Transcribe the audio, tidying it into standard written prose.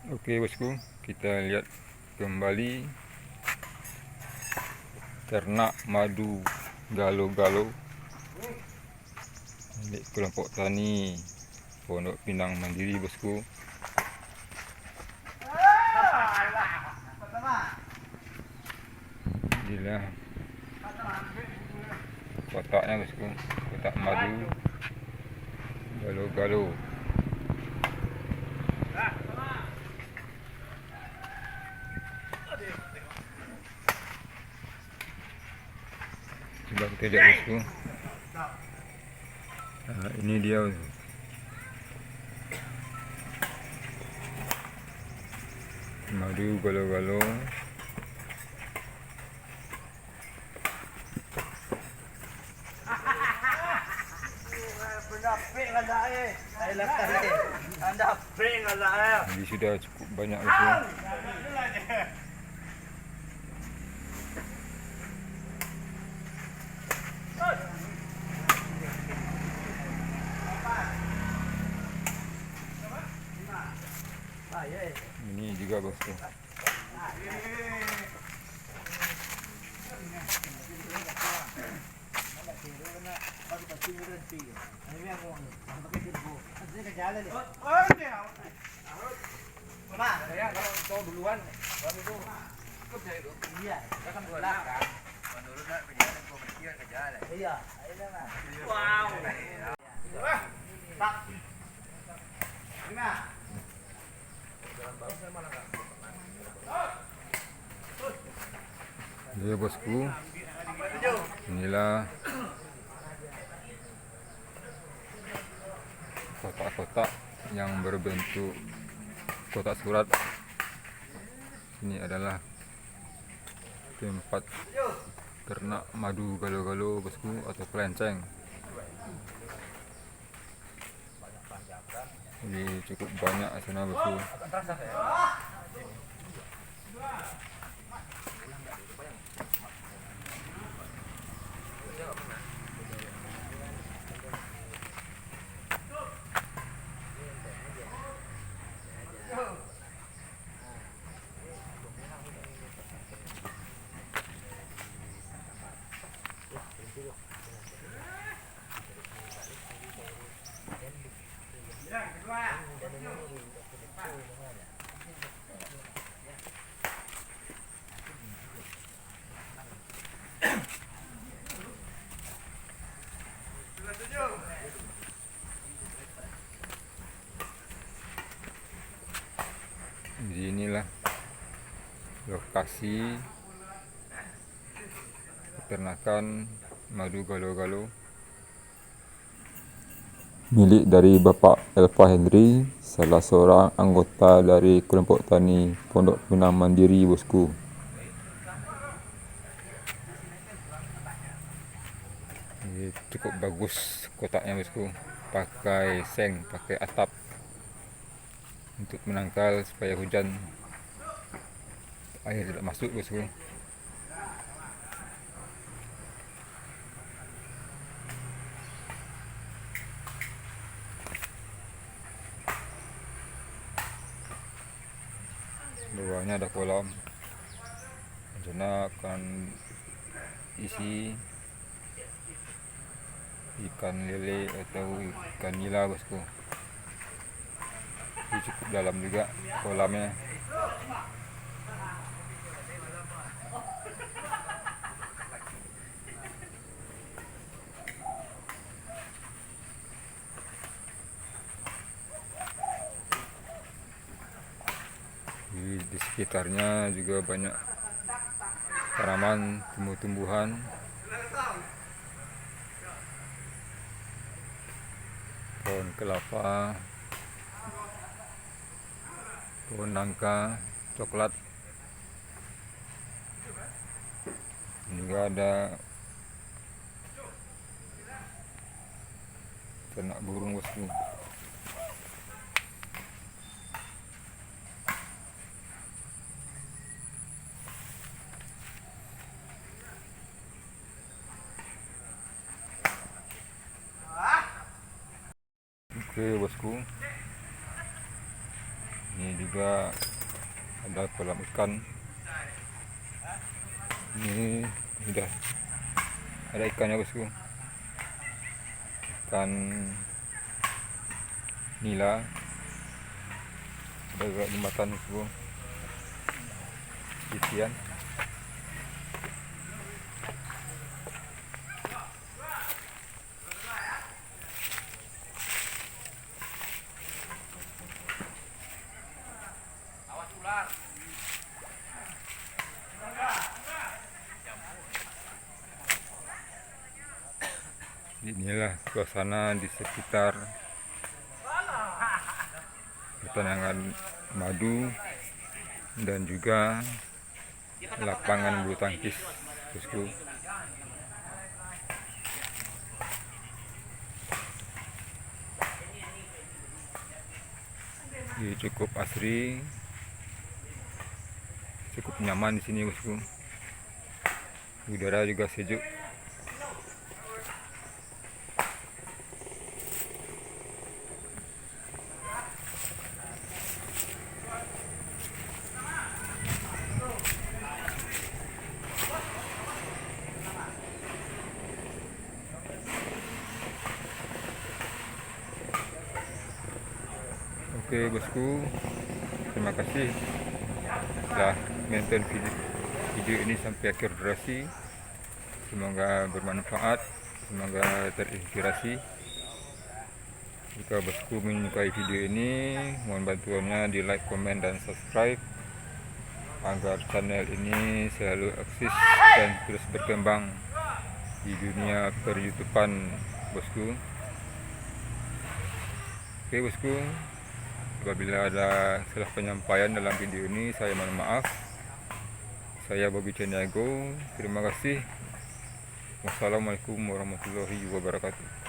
Oke bosku, kita lihat kembali ternak madu galo-galo milik kelompok tani Pondok Pinang Mandiri bosku. Inilah kotaknya bosku, kotak madu galo-galo. Coba kita lihat bosku. Nah, ini dia bosku. Madu galo-galo. Jadi sudah cukup banyak bosku. Ini juga bosku. Ya bosku, inilah kotak-kotak yang berbentuk kotak surat. Ini adalah tempat ternak madu galo-galo bosku, atau kelenceng. Jadi cukup banyak di sana bosku. Jadi inilah lokasi peternakan madu galo-galo milik dari Bapak Elva Henry, salah seorang anggota dari kelompok tani Pondok Pinang Mandiri bosku. Ini cukup bagus kotaknya bosku, pakai seng, pakai atap untuk menangkal supaya hujan air tidak masuk bosku. Bawahnya ada kolam, rencana akan isi ikan lele atau ikan nila bosku. Ini cukup dalam juga kolamnya. Di sekitarnya juga banyak tanaman tumbuh-tumbuhan, pohon kelapa, pohon nangka, coklat. Juga ada ternak burung bosku. Oke bosku, Ini juga ada kolam ikan. Ini udah ada ikannya bosku, ikan nila. Ada juga jembatan bosku, isian. Inilah suasana di sekitar pertandingan madu dan juga lapangan bulu tangkis bosku. Jadi cukup asri, cukup nyaman di sini bosku. Udara juga sejuk. Oke bosku, terima kasih telah menonton video ini sampai akhir durasi. Semoga bermanfaat, semoga terinspirasi. Jika bosku menyukai video ini, mohon bantuannya di like, komen, dan subscribe agar channel ini selalu eksis dan terus berkembang di dunia per-YouTubean bosku. Oke bosku, apabila ada salah penyampaian dalam video ini, saya mohon maaf. Saya Bobby Caniago. Terima kasih. Wassalamualaikum warahmatullahi wabarakatuh.